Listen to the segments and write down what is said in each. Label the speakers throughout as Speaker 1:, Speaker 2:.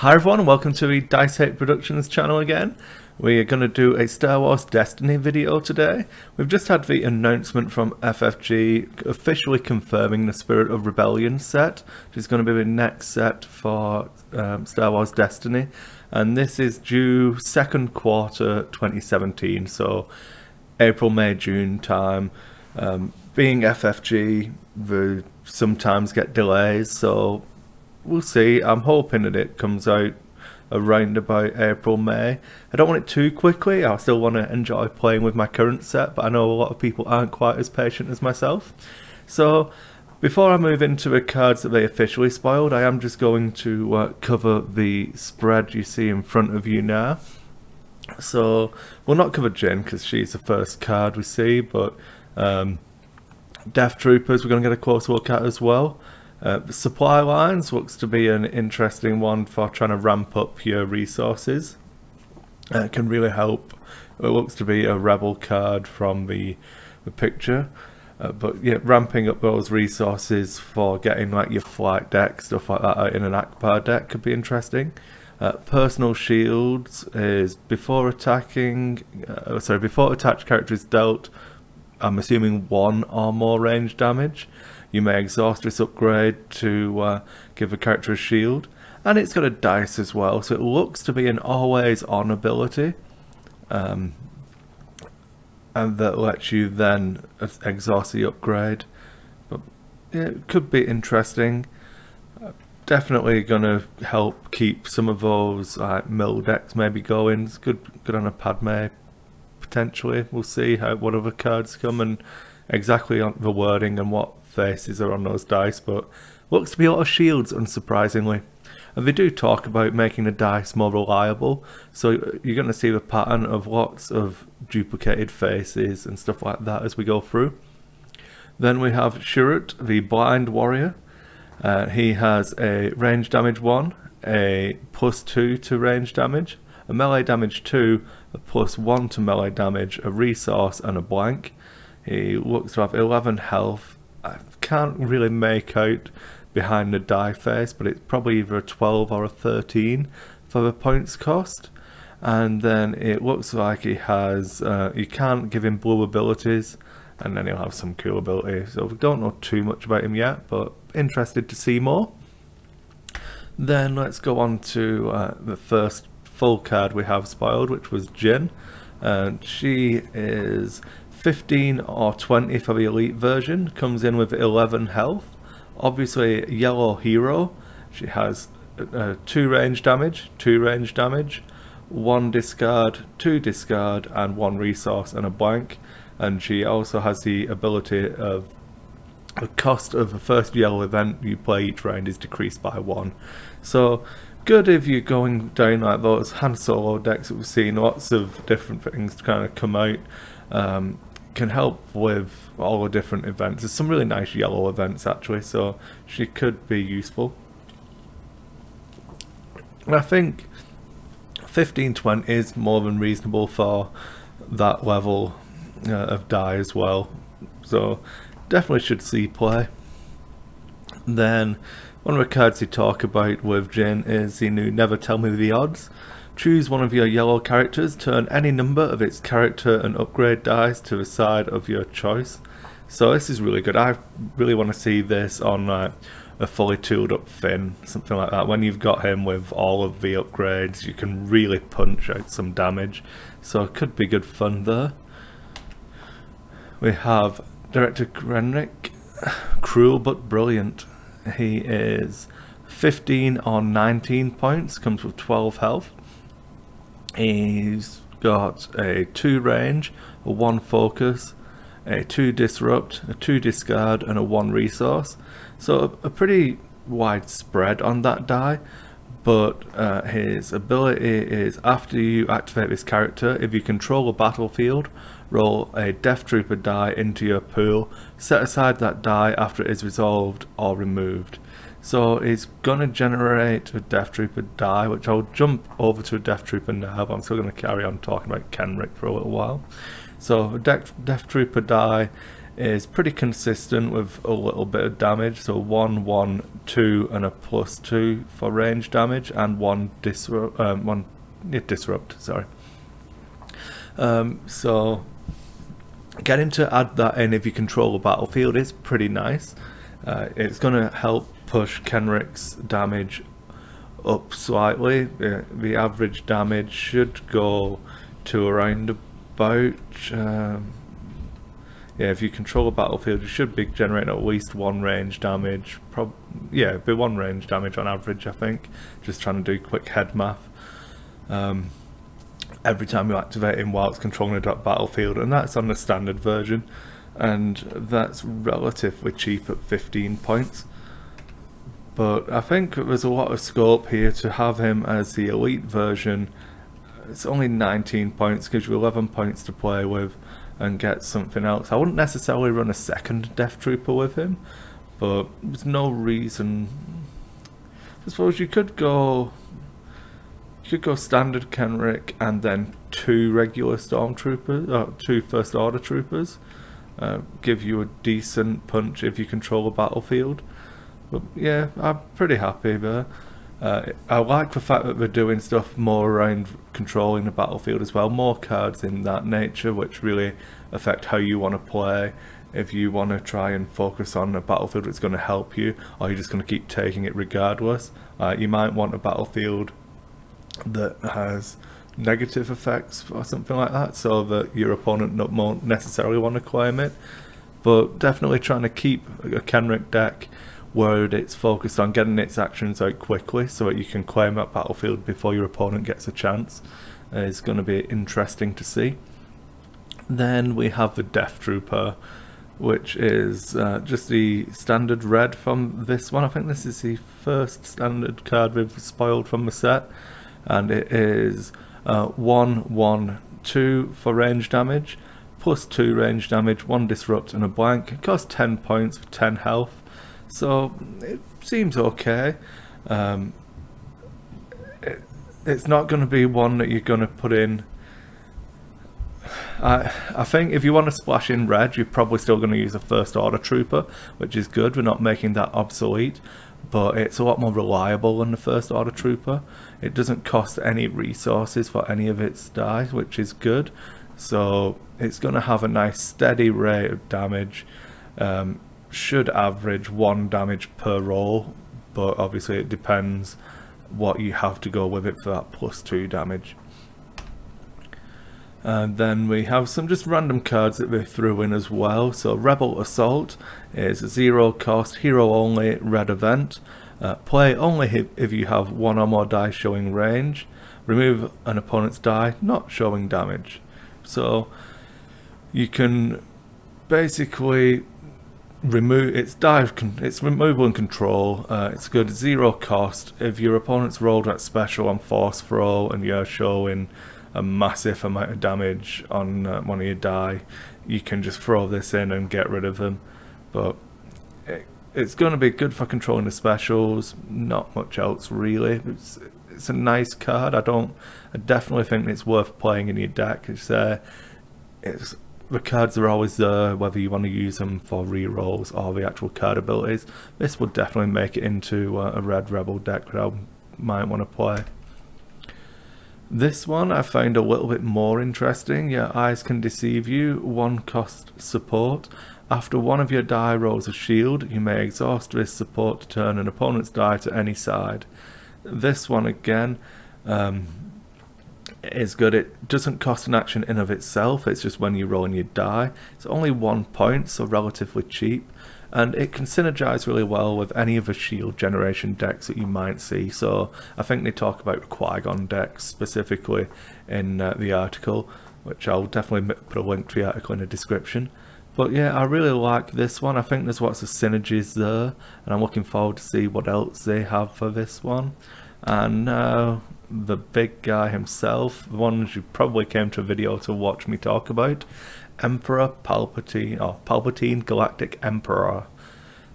Speaker 1: Hi everyone, and welcome to the Dice Hate Productions channel again. We are going to do a Star Wars Destiny video today. We've just had the announcement from FFG officially confirming the Spirit of Rebellion set, which is going to be the next set for Star Wars Destiny. And this is due second quarter 2017, so April, May, June time. Being FFG, they sometimes get delays, so we'll see. I'm hoping that it comes out around about April, May. I don't want it too quickly. I still want to enjoy playing with my current set, but I know a lot of people aren't quite as patient as myself. So before I move into the cards that they officially spoiled, I am just going to cover the spread you see in front of you now. So we'll not cover Jyn because she's the first card we see, but Death Troopers we're going to get a closer look at as well. The supply lines looks to be an interesting one for trying to ramp up your resources. It can really help. It looks to be a rebel card from the picture. But yeah, ramping up those resources for getting like your flight deck, stuff like that out in an Akbar deck could be interesting. Personal shields is before attached character is dealt, I'm assuming 1 or more range damage. You may exhaust this upgrade to give a character a shield, and it's got a dice as well, so it looks to be an always on ability, and that lets you then exhaust the upgrade. But yeah, it could be interesting. Definitely going to help keep some of those mill decks maybe going. It's good on a Padme potentially. We'll see what other cards come and exactly on the wording and what faces are on those dice, but looks to be a lot of shields, unsurprisingly. And they do talk about making the dice more reliable, so you're going to see the pattern of lots of duplicated faces and stuff like that as we go through. Then we have Shurut, the blind warrior. He has a range damage 1, a +2 to range damage, a melee damage 2, a +1 to melee damage, a resource, and a blank. He looks to have 11 health. I can't really make out behind the die face, but it's probably either a 12 or a 13 for the points cost. And then it looks like he has, you can't give him blue abilities, and then he'll have some cool abilities. So we don't know too much about him yet, but interested to see more. Then let's go on to the first full card we have spoiled, which was Jyn. She is 15 or 20 for the elite version, comes in with 11 health, obviously yellow hero. She has 2 range damage, 2 range damage, 1 discard, 2 discard, and 1 resource and a blank. And she also has the ability of the cost of the first yellow event you play each round is decreased by 1. So good if you're going down like those Han Solo decks that we've seen, lots of different things to kind of come out. Can help with all the different events. There's some really nice yellow events actually, so she could be useful. And I think 15-20 is more than reasonable for that level of die as well, so definitely should see play. Then one of the cards you talk about with Jyn is the new Never Tell Me the Odds. Choose one of your yellow characters, turn any number of its character and upgrade dice to the side of your choice. So this is really good. I really want to see this on a fully tooled up Finn, something like that. When you've got him with all of the upgrades, you can really punch out some damage. So it could be good fun there. We have Director Krennic, cruel but brilliant. He is 15 on 19 points, comes with 12 health. He's got a 2 range, a 1 focus, a 2 disrupt, a 2 discard, and a 1 resource. So a pretty wide spread on that die, but his ability is after you activate this character, if you control a battlefield, roll a Death Trooper die into your pool, set aside that die after it is resolved or removed. So it's going to generate a Death Trooper die, which I'll jump over to a Death Trooper now, but I'm still going to carry on talking about Kenrick for a little while. So a Death Trooper die is pretty consistent with a little bit of damage, so 1, 1, 2 and a +2 for range damage, and one disrupt, sorry. So getting to add that in if you control a battlefield is pretty nice. It's going to help push Kenric's damage up slightly. The average damage should go to around about yeah, if you control a battlefield, you should be generating at least 1 range damage. Yeah, it'd be 1 range damage on average, I think. Just trying to do quick head math. Every time you activate him while it's controlling a battlefield, and that's on the standard version, and that's relatively cheap at 15 points. But I think there's a lot of scope here to have him as the elite version. It's only 19 points, gives you 11 points to play with and get something else. I wouldn't necessarily run a second Death Trooper with him, but there's no reason. I suppose you could go standard Kenric and then 2 regular Stormtroopers, or 2 First Order Troopers. Give you a decent punch if you control a battlefield. But yeah, I'm pretty happy there. I like the fact that they're doing stuff more around controlling the battlefield as well. More cards in that nature, which really affect how you want to play. If you want to try and focus on a battlefield that's going to help you, or you're just going to keep taking it regardless. You might want a battlefield that has negative effects or something like that, so that your opponent won't necessarily want to claim it. But definitely trying to keep a Kenric deck where it's focused on getting its actions out quickly so that you can claim that battlefield before your opponent gets a chance is going to be interesting to see. Then we have the Death Trooper, which is just the standard red from this one. I think this is the first standard card we've spoiled from the set, and it is 1, 1, 2 for range damage, +2 range damage, 1 disrupt and a blank. It costs 10 points for 10 health. So it seems okay. It's not going to be one that you're going to put in. I think if you want to splash in red, you're probably still going to use a First Order Trooper, which is good. We're not making that obsolete, but it's a lot more reliable than the First Order Trooper. It doesn't cost any resources for any of its die, which is good. So it's going to have a nice steady rate of damage. Should average 1 damage per roll, but obviously it depends what you have to go with it for that +2 damage. And then we have some just random cards that they threw in as well. So Rebel Assault is 0 cost, hero only, red event. Play only if you have 1 or more die showing range. Remove an opponent's die not showing damage. So you can basically remove its removal and control. It's good, 0 cost. If your opponent's rolled at special on force throw and you're showing a massive amount of damage on one of your die, you can just throw this in and get rid of them. But it's going to be good for controlling the specials, not much else really. It's a nice card. I definitely think it's worth playing in your deck. The cards are always there, whether you want to use them for rerolls or the actual card abilities. This would definitely make it into a red Rebel deck that I might want to play. This one I find a little bit more interesting. Your eyes can deceive you, 1 cost support. After one of your die rolls a shield, you may exhaust this support to turn an opponent's die to any side. This one again is good. It doesn't cost an action in of itself, it's just when you roll in your die. It's only 1 point, so relatively cheap, and it can synergize really well with any of the shield generation decks that you might see. So I think they talk about Qui-Gon decks specifically in the article, which I'll definitely put a link to the article in the description. But yeah, I really like this one. I think there's lots of synergies there, and I'm looking forward to see what else they have for this one. And now the big guy himself, the one you probably came to a video to watch me talk about, Emperor Palpatine, or Palpatine Galactic Emperor.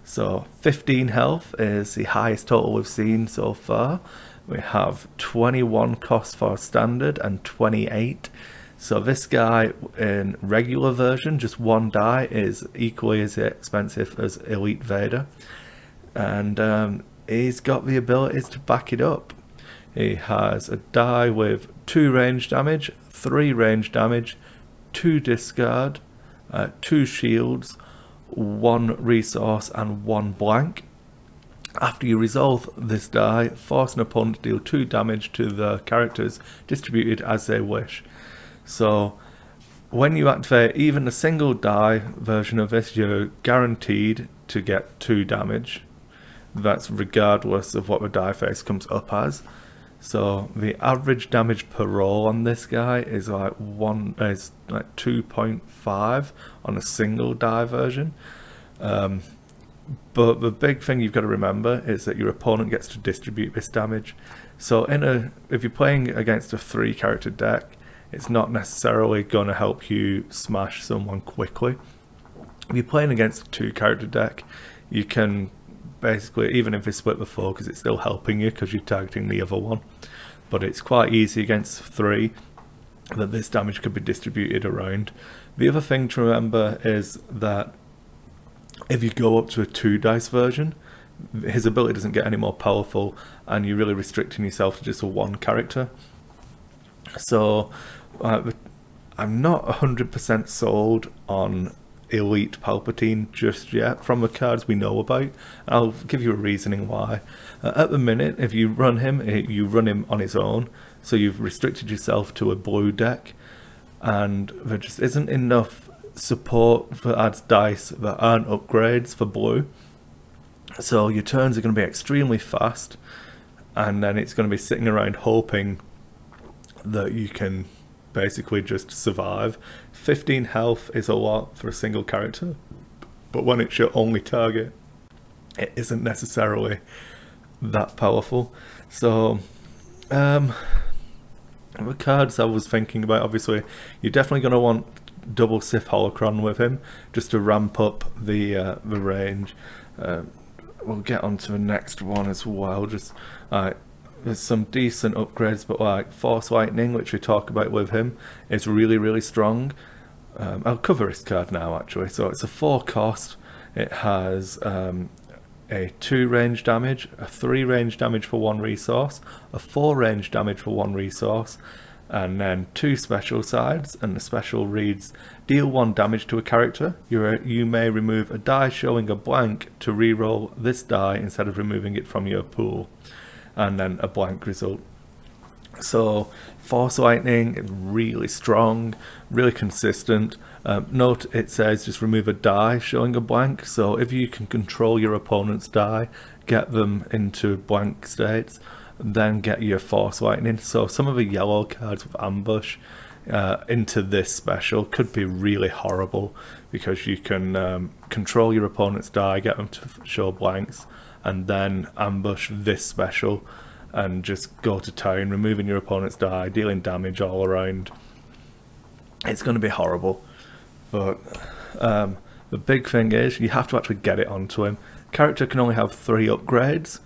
Speaker 1: So 15 health is the highest total we've seen so far. We have 21 cost for standard and 28. So this guy in regular version, just one die, is equally as expensive as Elite Vader, and he's got the abilities to back it up. He has a die with 2 range damage, 3 range damage, 2 discard, 2 shields, 1 resource and 1 blank. After you resolve this die, force an opponent to deal 2 damage to the characters distributed as they wish. So when you activate even a single die version of this, you're guaranteed to get 2 damage. That's regardless of what the die face comes up as. So the average damage per roll on this guy is like 2.5 on a single die version. But the big thing you've got to remember is that your opponent gets to distribute this damage. So if you're playing against a 3 character deck, it's not necessarily going to help you smash someone quickly. If you're playing against a 2 character deck, you can basically, even if they split the 4, because it's still helping you because you're targeting the other one. But it's quite easy against 3 that this damage could be distributed around. The other thing to remember is that if you go up to a 2 dice version, his ability doesn't get any more powerful, and you're really restricting yourself to just a 1 character. So I'm not 100% sold on Elite Palpatine just yet from the cards we know about. I'll give you a reasoning why. At the minute, if you run him, you run him on his own, so you've restricted yourself to a blue deck, and there just isn't enough support for adds dice that aren't upgrades for blue. So your turns are going to be extremely fast, and then it's going to be sitting around hoping that you can basically just survive. 15 health is a lot for a single character, but when it's your only target, it isn't necessarily that powerful. So the cards I was thinking about, obviously you're definitely going to want double Sith Holocron with him just to ramp up the range. We'll get on to the next one as well. Just there's some decent upgrades, but like Force Lightning, which we talk about with him, is really strong. I'll cover this card now actually. So it's a 4 cost. It has a 2 range damage, a 3 range damage for 1 resource, a 4 range damage for 1 resource, and then 2 special sides, and the special reads: deal 1 damage to a character. You may remove a die showing a blank to reroll this die instead of removing it from your pool, and then a blank result. So Force Lightning is really strong, really consistent. Note it says just remove a die showing a blank, so if you can control your opponent's die, get them into blank states, then get your Force Lightning. So some of the yellow cards with ambush into this special could be really horrible, because you can control your opponent's die, get them to show blanks, and then ambush this special and just go to town, removing your opponent's die, dealing damage all around. It's going to be horrible. But the big thing is you have to actually get it onto him. Character can only have 3 upgrades,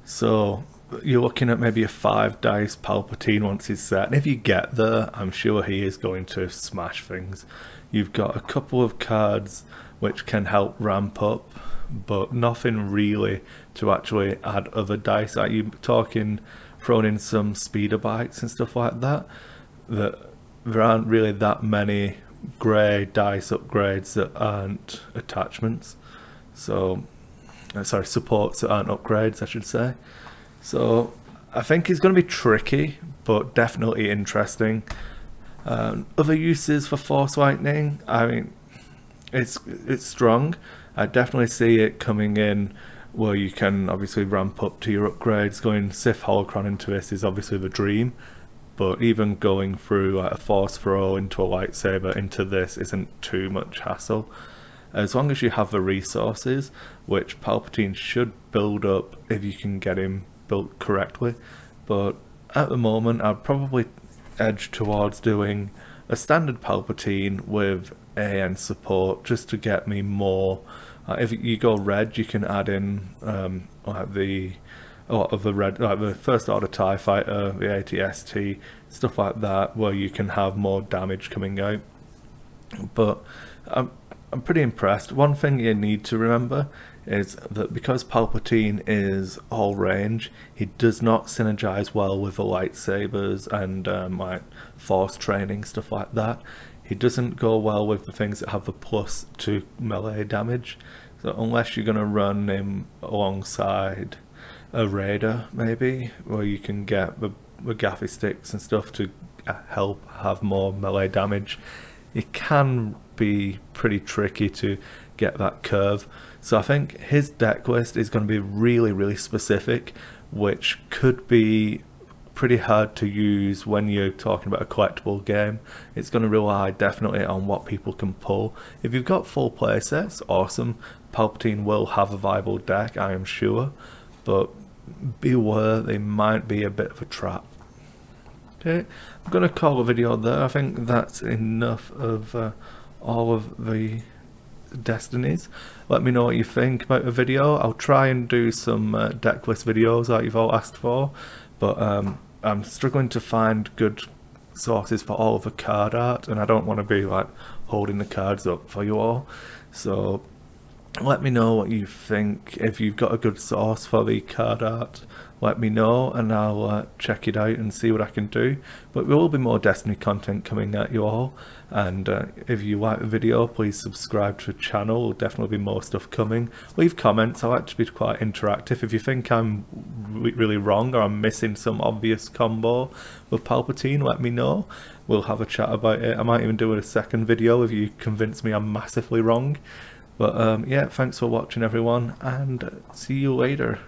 Speaker 1: so you're looking at maybe a 5 dice Palpatine once he's set, and if you get there, I'm sure he is going to smash things. You've got a couple of cards which can help ramp up, but nothing really to actually add other dice. Like you're talking throwing in some speeder bikes and stuff like that, that there aren't really that many grey dice upgrades that aren't attachments. So sorry, supports that aren't upgrades, I should say. So I think it's going to be tricky, but definitely interesting. Other uses for Force Lightning, I mean, it's strong. I definitely see it coming in where you can obviously ramp up to your upgrades. Going Sith Holocron into this is obviously the dream, but even going through like a Force Throw into a lightsaber into this isn't too much hassle, as long as you have the resources, which Palpatine should build up if you can get him built correctly. But at the moment I'd probably edge towards doing a standard Palpatine with AN support, just to get me more. If you go red, you can add in like the a lot of the like the First Order TIE Fighter, the AT-ST, stuff like that, where you can have more damage coming out. But I'm pretty impressed. One thing you need to remember is that because Palpatine is all range, he does not synergize well with the lightsabers and like force training, stuff like that. He doesn't go well with the things that have the plus to melee damage. So unless you're going to run him alongside a raider, maybe, where you can get the gaffy sticks and stuff to help have more melee damage, it can be pretty tricky to get that curve. So I think his deck list is going to be really, really specific, which could be pretty hard to use when you're talking about a collectible game. It's going to rely definitely on what people can pull. If you've got full playsets, awesome. Palpatine will have a viable deck, I am sure, but beware, they might be a bit of a trap. Okay, I'm going to call the video there. I think that's enough of all of the destinies. Let me know what you think about the video. I'll try and do some deck list videos like you've all asked for, but I'm struggling to find good sources for all of the card art, and I don't want to be like holding the cards up for you all. So let me know what you think. If you've got a good source for the card art, let me know and I'll check it out and see what I can do. But there will be more Destiny content coming at you all, and if you like the video, please subscribe to the channel. There'll definitely be more stuff coming. Leave comments. I like to be quite interactive. If you think I'm really wrong or I'm missing some obvious combo with Palpatine, let me know. We'll have a chat about it. I might even do a second video if you convince me I'm massively wrong. But yeah, thanks for watching everyone, and see you later.